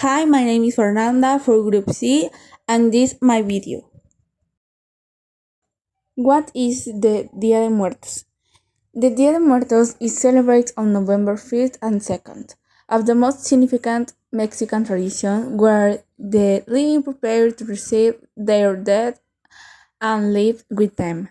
Hi, my name is Fernanda for Group C, and this is my video. What is the Día de Muertos? The Día de Muertos is celebrated on November 5th and 2nd, of the most significant Mexican tradition where the living prepare to receive their dead and live with them.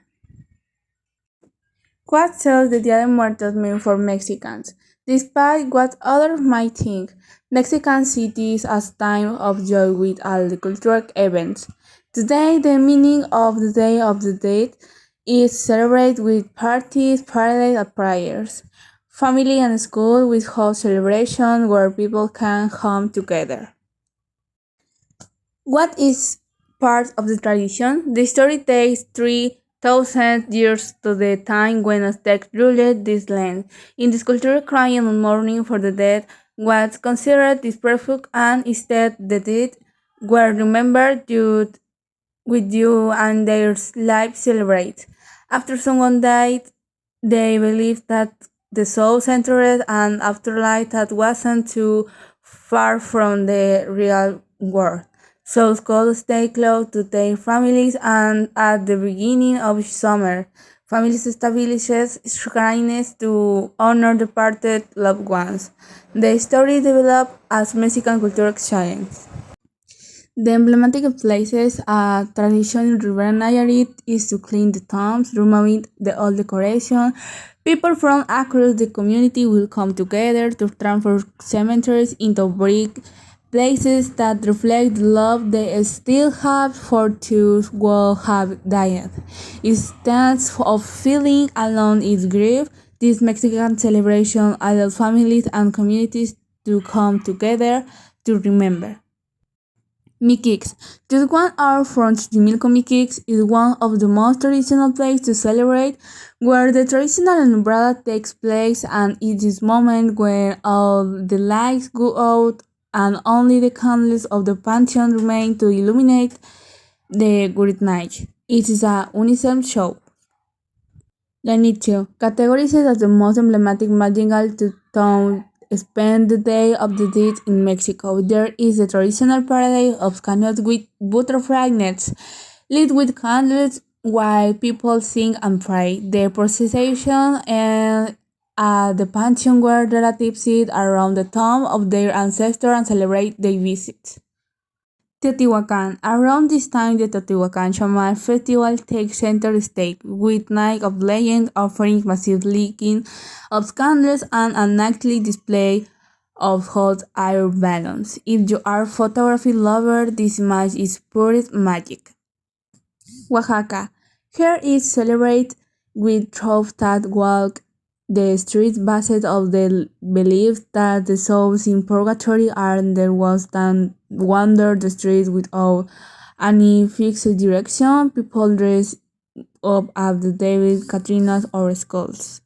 What does the Día de Muertos mean for Mexicans? Despite what others might think, Mexicans see this as time of joy with all the cultural events. Today, the meaning of the Day of the Dead is celebrated with parties, parades, and prayers. Family and school will host celebration where people can come together. What is part of the tradition? The story takes 3,000 years to the time when Aztecs ruled this land. In this culture, crying and mourning for the dead was considered disrespectful, and instead the dead were remembered with you and their lives celebrated. After someone died, they believed that the soul entered an afterlife that wasn't too far from the real world. Souls could stay close to their families, and at the beginning of summer, families established shrines to honor departed loved ones. The story developed as Mexican cultural exchange. The emblematic places a tradition in Rivera Nayarit is to clean the tombs, removing the old decoration. People from across the community will come together to transform cemeteries into brick places that reflect the love they still have for those who have died. Instead of feeling alone in grief, this Mexican celebration allows families and communities to come together to remember. Mikix. Just 1 hour from Xochimilco, Mikix is one of the most traditional places to celebrate, where the traditional alumbrada takes place, and it is moment when all the lights go out and only the candles of the pantheon remain to illuminate the great night. It is a unison show. La Inicio, categorized as the most emblematic magical town spend the Day of the Dead in Mexico. There is a traditional parade of canoes with butterfly nets, lit with candles while people sing and pray. The procession and at the pantheon where relatives sit around the tomb of their ancestors and celebrate their visits. Teotihuacan. Around this time, the Teotihuacan Shaman Festival takes center stage, with Night of Legend offering massive leaking of candles and a nightly display of hot air balloons. If you are a photography lover, this image is pure magic. Oaxaca. Here is celebrated with troops that walk the streets based on the belief that the souls in purgatory are the ones that wander the streets without any fixed direction. People dress up as the David, Katrinas, or skulls.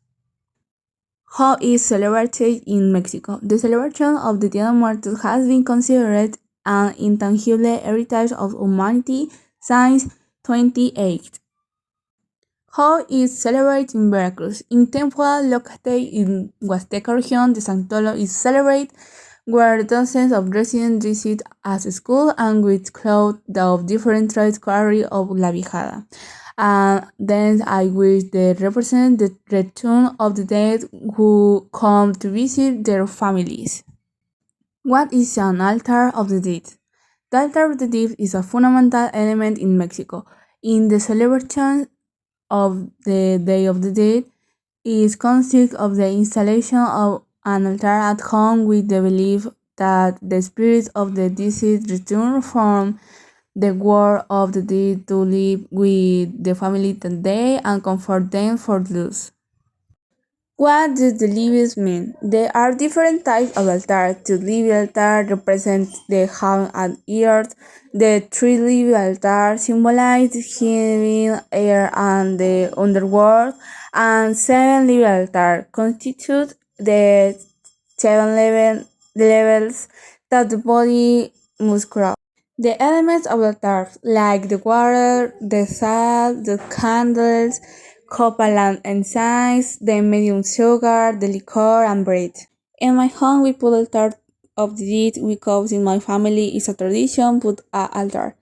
How is celebrated in Mexico? The celebration of the Dia de Muertos has been considered an intangible heritage of humanity since 28. How is celebrated in Veracruz? In temple located in Huasteca region, the Santolo is celebrated where dozens of residents visit as a school and with clothes of different tribes carry of La Viejada. Then I wish they represent the return of the dead who come to visit their families. What is an altar of the dead? The altar of the dead is a fundamental element in Mexico. In the celebration of the Day of the Dead is consists of the installation of an altar at home with the belief that the spirits of the deceased return from the world of the dead to live with the family that day and comfort them for loss. What does the leaves mean? There are different types of altar. The leaf altar represents the heaven and earth. The three-leaf altar symbolizes heaven, air, and the underworld. And seven-leaf altar constitute the levels that the body must cross. The elements of the altar, like the water, the salt, the candles, copalant enzymes, the medium sugar, the liquor, and bread. In my home, we put altar of the deed because in my family is a tradition put a altar.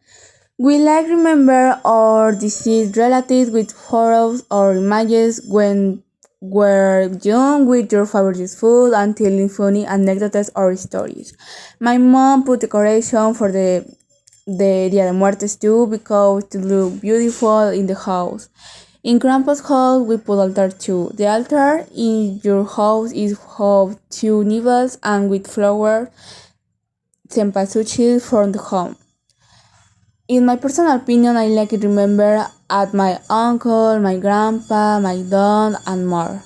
We like remember our deceased relatives with photos or images when were young with your favorite food and telling funny anecdotes or stories. My mom put decoration for the Dia de Muertos too because to look beautiful in the house. In Grandpa's house we put altar too. The altar in your house is of two nibbles and with flowers, cempasúchil from the home. In my personal opinion, I like it remember at my uncle, my grandpa, my dad, and more.